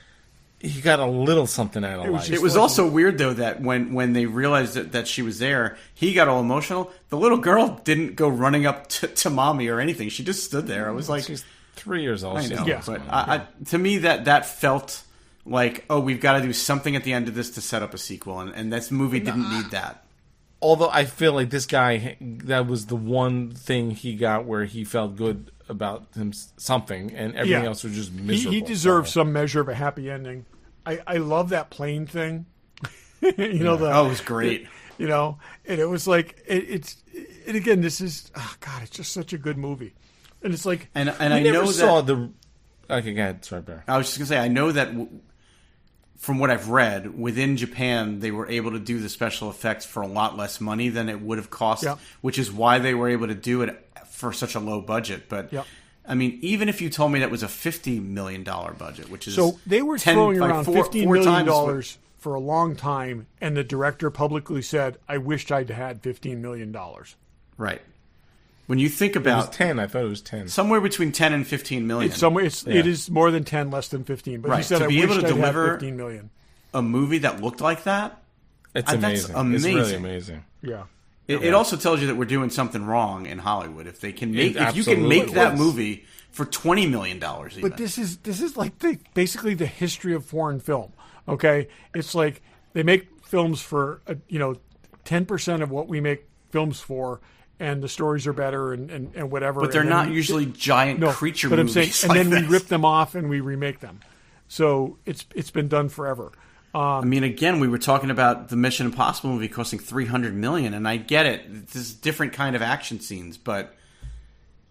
he got a little something out of life. It was also weird, though, that when they realized that she was there, he got all emotional. The little girl didn't go running up to mommy or anything. She just stood there. I was like... She's 3 years old. I know, but to me, that felt like, oh, we've got to do something at the end of this to set up a sequel, and this movie didn't need that. Although I feel like this guy, that was the one thing he got where he felt good about him something, and everything else was just miserable. He deserves some measure of a happy ending. I love that plane thing. It was great. And it was like it's again, this is it's just such a good movie, and it's like and I know saw that the. Okay, go ahead. Sorry, Barry. I was just gonna say I know that. From what I've read, within Japan, they were able to do the special effects for a lot less money than it would have cost, which is why they were able to do it for such a low budget. But, I mean, even if you told me that was a $50 million budget, which is... So they were throwing around $15 million for a long time, and the director publicly said, I wished I'd had $15 million. Right. When you think about... It was 10. I thought it was 10. Somewhere between 10 and 15 million. It is more than 10, less than 15. But he said, I wished I'd had 15 million. A movie that looked like that? It's amazing. That's amazing. It's really amazing. Yeah. It also tells you that we're doing something wrong in Hollywood. If you can make that movie for $20 million even. But this is like basically the history of foreign film. Okay? It's like they make films for 10% of what we make films for, and the stories are better and whatever. But they're not usually giant creature movies. I'm saying, and then we rip them off and we remake them. So it's been done forever. I mean, again, we were talking about the Mission Impossible movie costing $300 million, and I get it. This is different kind of action scenes, but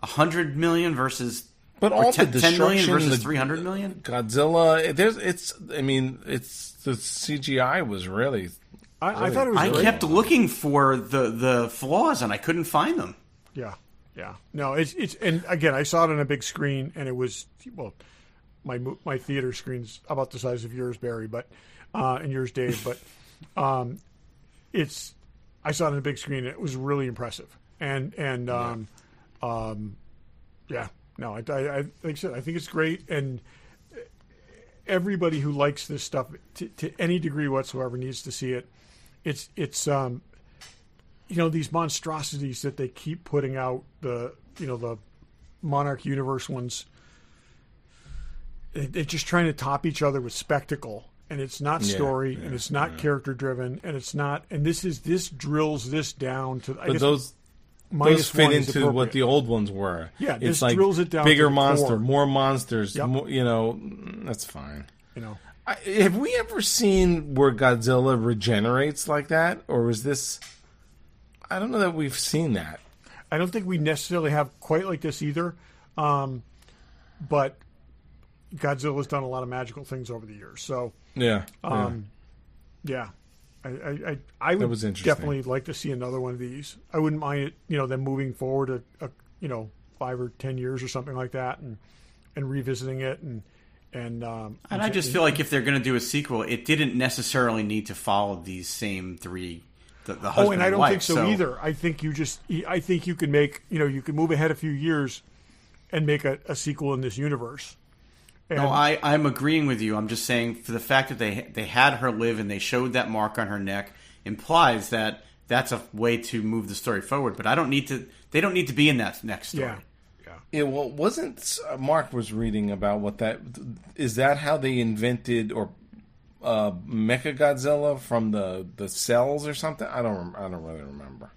$100 million versus... But all the $10 million versus $300 million? Godzilla, the CGI was really... I thought it was great. I kept looking for the flaws, and I couldn't find them. Yeah. No, it's and again, I saw it on a big screen, and it was my theater screen's about the size of yours, Barry, but and yours, Dave, but I saw it on a big screen, and it was really impressive, I think it's great, and everybody who likes this stuff to any degree whatsoever needs to see it. It's these monstrosities that they keep putting out, the Monarch Universe ones. They're just trying to top each other with spectacle, and it's not story, and it's not character driven, and it's not. And this drills this down to. minus fit one is into what appropriate. the old ones were. Yeah, it's this like drills it down bigger to the monster, core. more monsters. Yep. More, that's fine. Have we ever seen where Godzilla regenerates like that, or is this? I don't know that we've seen that. I don't think we necessarily have quite like this either, but Godzilla's done a lot of magical things over the years. So Yeah. I would was interesting. definitely like to see another one of these. I wouldn't mind it, them moving forward 5 or 10 years or something like that, and revisiting it and I just feel like if they're going to do a sequel, it didn't necessarily need to follow these same three. The husband and I don't wife, think so either. I think I think you can make you can move ahead a few years and make a sequel in this universe. And no, I'm agreeing with you. I'm just saying for the fact that they had her live and they showed that mark on her neck implies that that's a way to move the story forward. But I don't need to. They don't need to be in that next story. Yeah, well, wasn't Mark was reading about what that is? That how they invented or Mechagodzilla from the cells or something? I don't really remember.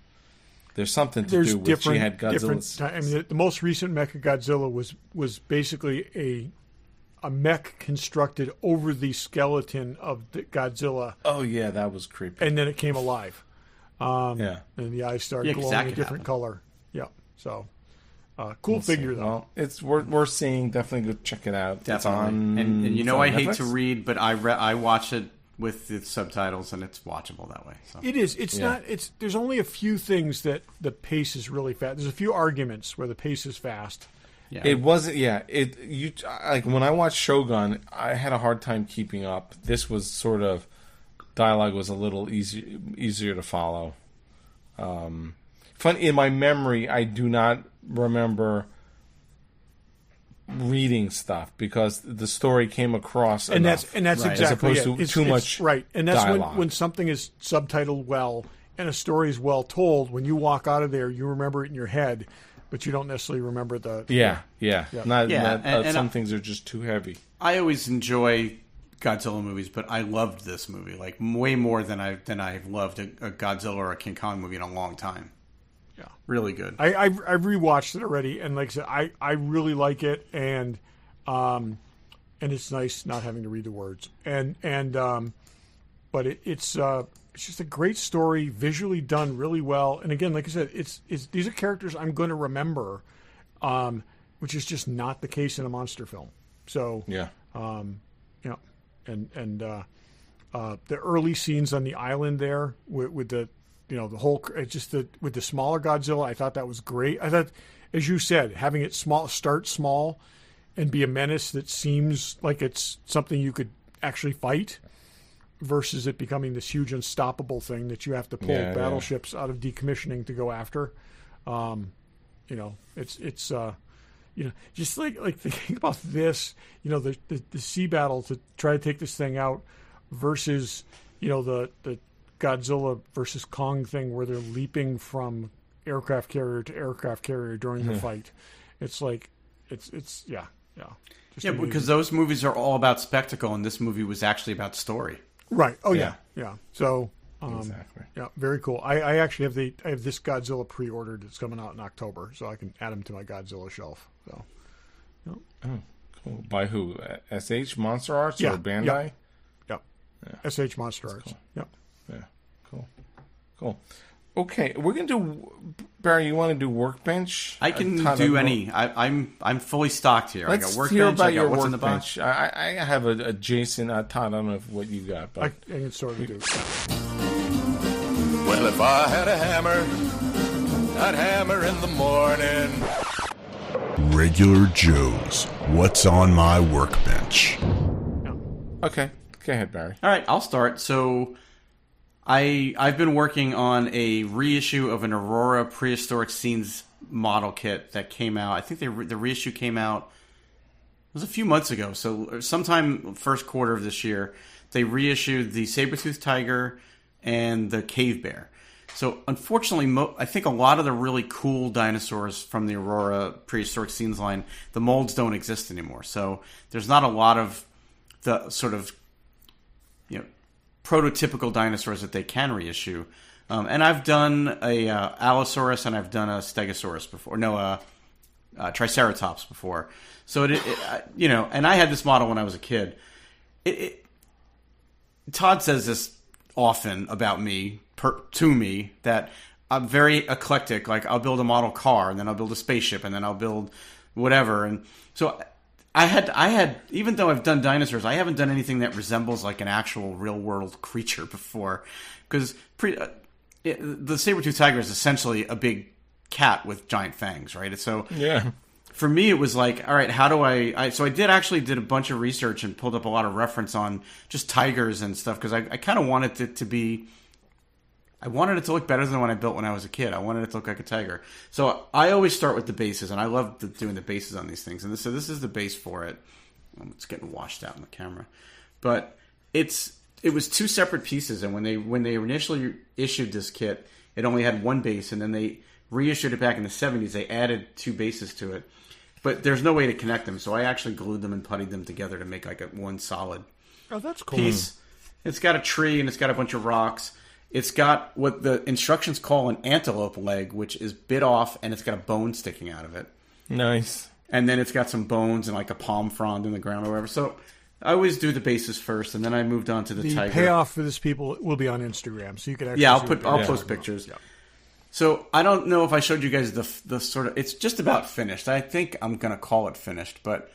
There's something to do with she had Godzilla. I mean, the most recent Mechagodzilla was basically a mech constructed over the skeleton of the Godzilla. Oh yeah, that was creepy. And then it came alive. And the eyes started glowing a different color. Yeah, so. Cool figure though. Well, it's worth seeing. Definitely go check it out. Definitely. And I hate to read, but I watch it with the subtitles, and it's watchable that way. So. It is. It's not. It's there's only a few things that the pace is really fast. There's a few arguments where the pace is fast. Yeah. It wasn't. Yeah. Like when I watched Shogun, I had a hard time keeping up. This was sort of dialogue was a little easier to follow. Fun in my memory, I do not remember reading stuff because the story came across and enough, that's right. exactly as opposed to too much right. And that's dialogue. when something is subtitled well and a story is well told. When you walk out of there, you remember it in your head, but you don't necessarily remember the some things are just too heavy. I always enjoy Godzilla movies, but I loved this movie like way more than I've loved a Godzilla or a King Kong movie in a long time. Yeah, really good. I've rewatched it already, and like I said, I really like it, and it's nice not having to read the words, but it's just a great story, visually done really well, and again, like I said, it's these are characters I'm going to remember, which is just not the case in a monster film. So the early scenes on the island there with the. The whole with the smaller Godzilla, I thought that was great. I thought, as you said, having it start small, and be a menace that seems like it's something you could actually fight, versus it becoming this huge unstoppable thing that you have to pull battleships out of decommissioning to go after. It's just like thinking about this. The sea battle to try to take this thing out, versus the Godzilla versus Kong thing where they're leaping from aircraft carrier to aircraft carrier during the fight. It's like it's because those movies are all about spectacle, and this movie was actually about story. Right. Oh yeah. So exactly. Yeah, very cool. I actually have this Godzilla pre-ordered. It's coming out in October, so I can add him to my Godzilla shelf. So. Oh, cool. By who? SH Monster Arts or Bandai? Yep. SH Monster Arts. Cool. Yep. Yeah, cool. Okay, we're gonna do. Barry, you want to do Workbench? I can do any. I'm fully stocked here. Let's I got Workbench. hear about your what's Workbench. In the box. I have a Jason. Todd, I don't know what you got, but I can sort of do. Well, if I had a hammer, I'd hammer in the morning. Regular Joe's. What's on my workbench? Okay, go ahead, Barry. All right, I'll start. So, I've been working on a reissue of an Aurora Prehistoric Scenes model kit that came out. I think the reissue came out, it was a few months ago. So sometime first quarter of this year, they reissued the saber-toothed tiger and the cave bear. So unfortunately, I think a lot of the really cool dinosaurs from the Aurora Prehistoric Scenes line, the molds don't exist anymore. So there's not a lot of the sort of prototypical dinosaurs that they can reissue. And I've done a Allosaurus and I've done a Stegosaurus before. No, Triceratops before. So and I had this model when I was a kid. Todd says this often about me, to me, that I'm very eclectic. Like, I'll build a model car, and then I'll build a spaceship, and then I'll build whatever. And so I had, even though I've done dinosaurs, I haven't done anything that resembles like an actual real world creature before. Because the saber-toothed tiger is essentially a big cat with giant fangs, right? So yeah. For me, it was like, all right, how do so I did a bunch of research and pulled up a lot of reference on just tigers and stuff, because I kind of wanted it to be, I wanted it to look better than when I built when I was a kid. I wanted it to look like a tiger. So I always start with the bases, and I love doing the bases on these things. And so this is the base for it. It's getting washed out in the camera. But it was two separate pieces, and when they initially issued this kit, it only had one base, and then they reissued it back in the 70s. They added two bases to it. But there's no way to connect them, so I actually glued them and puttied them together to make like one solid that's cool. piece. It's got a tree, and it's got a bunch of rocks. It's got what the instructions call an antelope leg, which is bit off, and it's got a bone sticking out of it. Nice. And then it's got some bones and like a palm frond in the ground or whatever. So I always do the bases first, and then I moved on to the tiger. The payoff for this people will be on Instagram, so you can actually I'll post pictures. Yeah. So I don't know if I showed you guys the sort of, it's just about finished. I think I'm gonna call it finished, but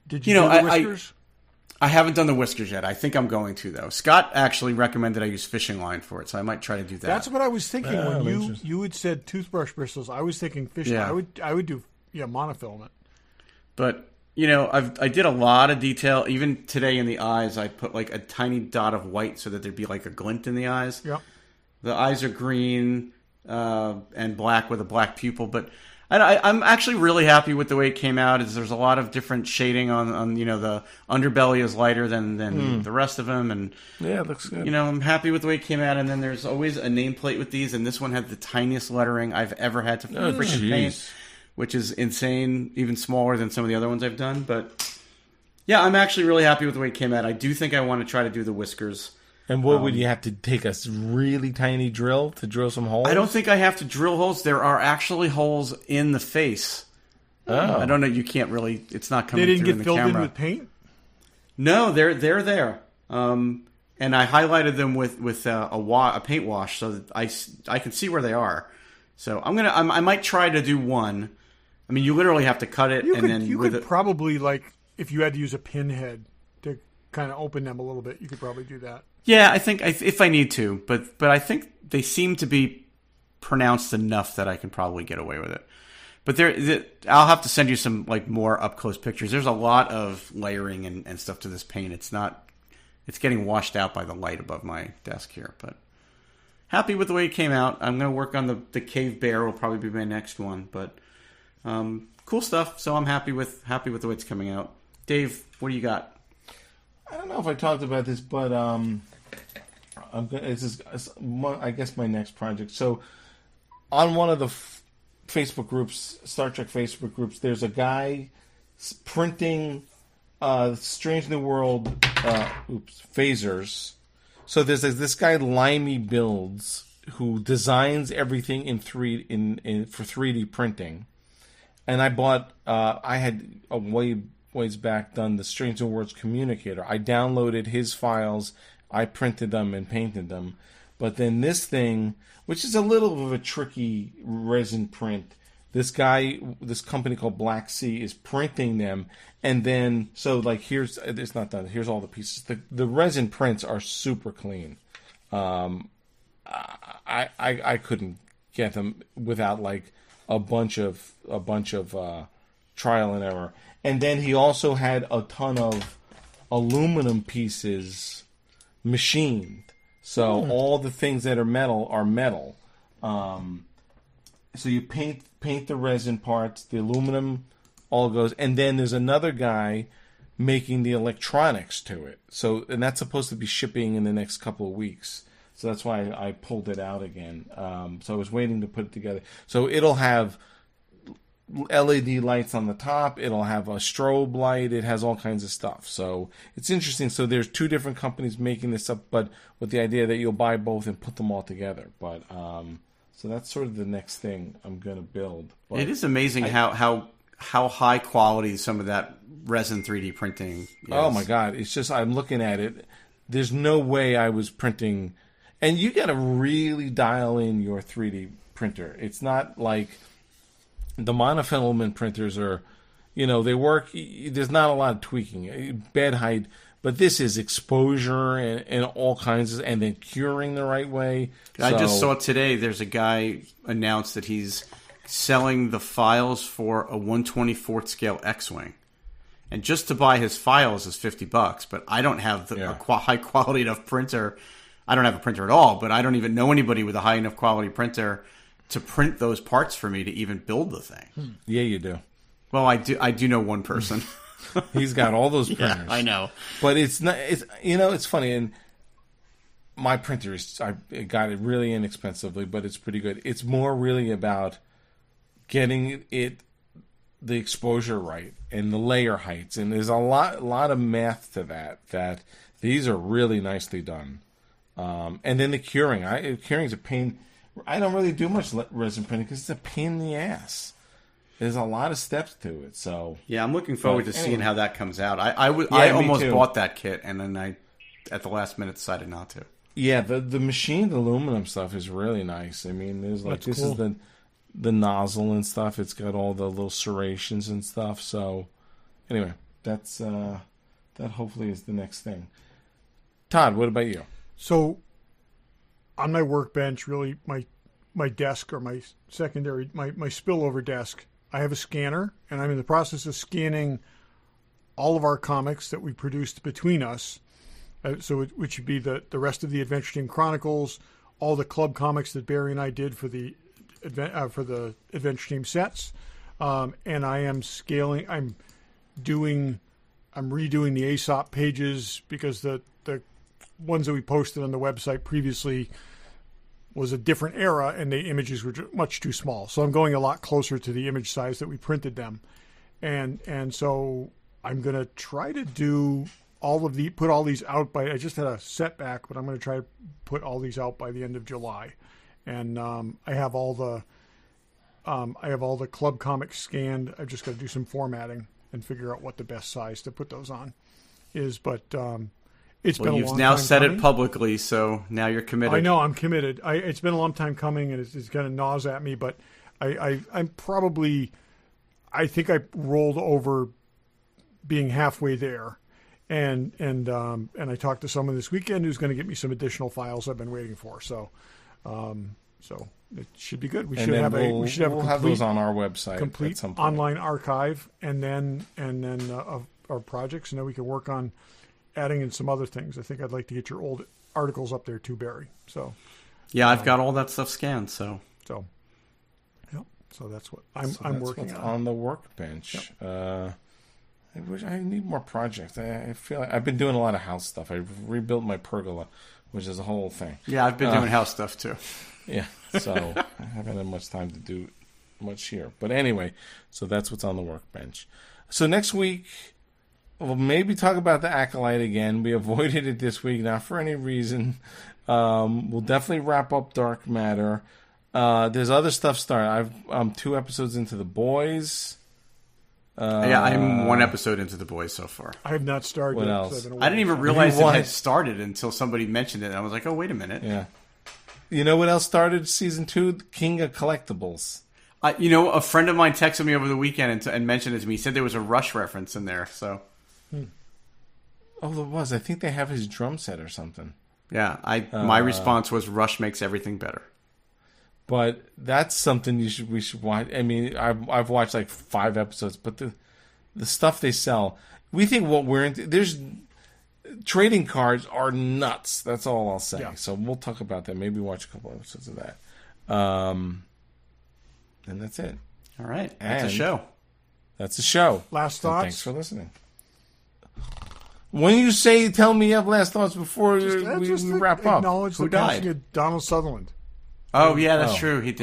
did you do the whiskers? I haven't done the whiskers yet. I think I'm going to, though. Scott actually recommended I use fishing line for it, so I might try to do that. That's what I was thinking when you had said toothbrush bristles. I was thinking fishing. Yeah. I would do monofilament. But I did a lot of detail. Even today in the eyes, I put like a tiny dot of white so that there'd be like a glint in the eyes. Yeah. The eyes are green and black with a black pupil, but I'm actually really happy with the way it came out. There's a lot of different shading on the underbelly is lighter than the rest of them, and yeah, it looks good. I'm happy with the way it came out. And then there's always a nameplate with these, and this one had the tiniest lettering I've ever had to freaking paint, which is insane, even smaller than some of the other ones I've done. But yeah, I'm actually really happy with the way it came out. I do think I want to try to do the whiskers. And what would you have to take a really tiny drill to drill some holes? I don't think I have to drill holes. There are actually holes in the face. Oh. I don't know. You can't really. It's not coming through in the camera. They didn't get filled in with paint? No, they're there. And I highlighted them with a paint wash so that I can see where they are. So I might try to do one. I mean, you literally have to cut it, You could probably, like, if you had to use a pinhead to kind of open them a little bit, you could probably do that. Yeah, I think if I need to, but I think they seem to be pronounced enough that I can probably get away with it. But I'll have to send you some like more up close pictures. There's a lot of layering and stuff to this paint. It's getting washed out by the light above my desk here. But happy with the way it came out. I'm going to work on the cave bear. Will probably be my next one. But cool stuff. So I'm happy with the way it's coming out. Dave, what do you got? I don't know if I talked about this, but I guess my next project. So, on one of the Facebook groups, Star Trek Facebook groups, there's a guy printing Strange New World phasers. So there's this guy Limey Builds who designs everything in for 3D printing, and I bought. I had a ways back done the Strange New Worlds communicator. I downloaded his files, I printed them and painted them. But then this thing, which is a little of a tricky resin print, this company called Black Sea is printing them, and then it's not done. Here's all the pieces. The resin prints are super clean. I couldn't get them without like a bunch of trial and error. And then he also had a ton of aluminum pieces machined. So all the things that are metal are metal. So you paint the resin parts, the aluminum all goes, and then there's another guy making the electronics to it. So, and that's supposed to be shipping in the next couple of weeks. So that's why I pulled it out again. So I was waiting to put it together. So it'll have LED lights on the top. It'll have a strobe light. It has all kinds of stuff. So it's interesting. So there's 2 different companies making this up, but with the idea that you'll buy both and put them all together. But so that's sort of the next thing I'm going to build. But it is amazing how high quality some of that resin 3D printing is. Oh my God. It's just, I'm looking at it. There's no way I was printing, and you got to really dial in your 3D printer. It's not like the monofilament printers are, they work. There's not a lot of tweaking, bed height, but this is exposure and all kinds of, and then curing the right way. I just saw today. There's a guy announced that he's selling the files for a 1/24 scale X-wing, and just to buy his files is $50. But I don't have a high quality enough printer. I don't have a printer at all, but I don't even know anybody with a high enough quality printer to print those parts for me to even build the thing. Yeah, you do. Well, I do know one person. He's got all those printers. Yeah, I know. But it's not. It's funny. And my printer I got it really inexpensively, but it's pretty good. It's more really about getting the exposure right and the layer heights, and there's a lot of math to that. That these are really nicely done. And then the curing. Curing's a pain. I don't really do much resin printing because it's a pain in the ass. There's a lot of steps to it. So yeah, I'm looking forward to seeing how that comes out. I almost bought that kit, and then I, at the last minute, decided not to. Yeah, the machined aluminum stuff is really nice. I mean, there's like this cool. is the nozzle and stuff. It's got all the little serrations and stuff. So anyway, that's that hopefully is the next thing. Todd, what about you? So on my workbench, really my desk or my secondary, my spillover desk, I have a scanner, and I'm in the process of scanning all of our comics that we produced between us. Which would be the rest of the Adventure Team Chronicles, all the club comics that Barry and I did for the Adventure Team sets, and I am scaling. I'm redoing the Aesop pages because the ones that we posted on the website previously was a different era, and the images were much too small. So I'm going a lot closer to the image size that we printed them, and so I'm going to try to do put all these out by. I just had a setback, but I'm going to try to put all these out by the end of July, and I have all the club comics scanned. I've just got to do some formatting and figure out what the best size to put those on is. But it's been a long time. You've now said it publicly, so now you're committed. I know I'm committed. It's been a long time coming, and it's kind of gnaws at me. But I'm probably. I think I rolled over being halfway there. And I talked to someone this weekend who's going to get me some additional files I've been waiting for. So it should be good. We'll have those on our website. Complete at some point. Online archive, and then of our projects, and then we can work on adding in some other things. I think I'd like to get your old articles up there too, Barry. So yeah, I've got all that stuff scanned. So yep. So that's what I'm working on the workbench. Yep. I need more projects. I feel like I've been doing a lot of house stuff. I rebuilt my pergola, which is a whole thing. Yeah, I've been doing house stuff too. Yeah, so I haven't had much time to do much here. But anyway, so that's what's on the workbench. So next week, we'll maybe talk about the Acolyte again. We avoided it this week, not for any reason. We'll definitely wrap up Dark Matter. There's other stuff starting. I'm 2 episodes into The Boys. Yeah, I'm 1 episode into The Boys so far. I have not started. What else? I didn't even realize it had started until somebody mentioned it. And I was like, oh, wait a minute. Yeah. You know what else started season 2? King of Collectibles. A friend of mine texted me over the weekend and mentioned it to me. He said there was a Rush reference in there. So. Oh, there was. I think they have his drum set or something. Yeah, my response was Rush makes everything better. But that's something we should watch. I mean, I've watched like 5 episodes, but the stuff they sell, we think what we're into. There's trading cards are nuts. That's all I'll say. Yeah. So we'll talk about that. Maybe watch a couple episodes of that. And that's it. All right, that's a show. That's a show. Last thoughts. Thanks for listening. When you tell me you have last thoughts before we wrap up. Acknowledge who the passing died? of Donald Sutherland. Oh, yeah, that's true. He did.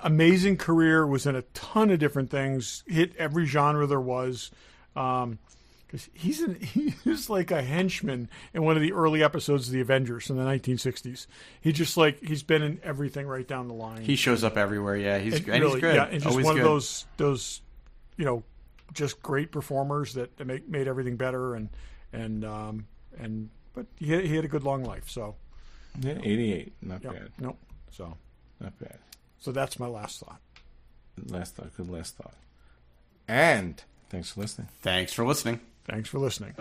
Amazing career. Was in a ton of different things. Hit every genre there was. Because he's like a henchman in one of the early episodes of the Avengers in the 1960s. He's been in everything right down the line. He shows up everywhere. Yeah, he's good. Yeah, and just always one good. of those, just great performers that made everything better. But he had a good long life. So yeah, 88, not bad. Nope. So not bad. So that's my last thought. Good last thought. And thanks for listening. Thanks for listening. Thanks for listening.